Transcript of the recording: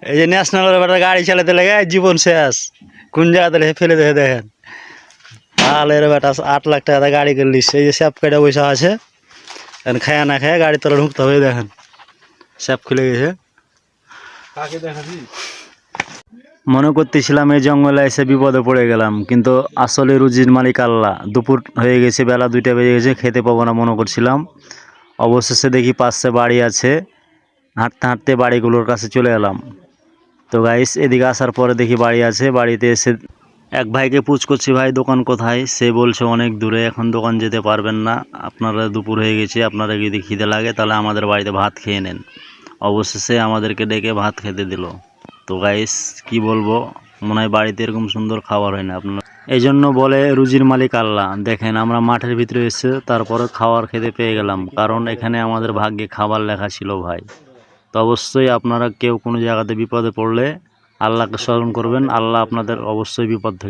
এই যে ন্যাশনালের বেটা গাড়ি চালাতে লেগে জীবন শেষ, কোন জায়গাতে ফেলে দেখে দেখেন। তাহলে এর বেটা 8 লাখ টাকা গাড়ি করলিস, এই যে স্যাপ কেটে পয়সা আছে, এখন খায়া না খায়া গাড়ি তলা ঢুকতে হবে। দেখেন স্যাপ খুলে গেছে। মনে করতেছিলাম এই জঙ্গলে এসে বিপদে পড়ে গেলাম, কিন্তু আসলে রুজির মালিক আল্লাহ। দুপুর হয়ে গেছে, বেলা 2টা বেজে গেছে, খেতে পাবো না মনে করছিলাম। অবশেষে দেখি পাশে বাড়ি আছে, হাঁটতে হাঁটতে বাড়িগুলোর কাছে চলে এলাম। তো গাইস এদিকে আসার পরে দেখি বাড়ি আছে। বাড়িতে এসে এক ভাইকে পুছ করছি, ভাই দোকান কোথায়? সে বলছে অনেক দূরে, এখন দোকান যেতে পারবেন না, আপনারা দুপুর হয়ে গেছে, আপনারা যদি খিদে লাগে তাহলে আমাদের বাড়িতে ভাত খেয়ে নেন। অবশেষে আমাদেরকে ডেকে ভাত খেতে দিল। তো গাইস কি বলবো, মনে হয় বাড়িতে এরকম সুন্দর খাবার হয় না আপনার। এই জন্য বলে রুজির মালিক আল্লাহ। দেখেন আমরা মাঠের ভিতরে এসে তারপরে খাবার খেতে পেয়ে গেলাম, কারণ এখানে আমাদের ভাগ্যে খাবার লেখা ছিল ভাই। তো অবশ্যই আপনারা কেউ কোনো জায়গাতে বিপদে পড়লে আল্লাহকে স্মরণ করবেন, আল্লাহ আপনাদের অবশ্যই বিপদ থেকে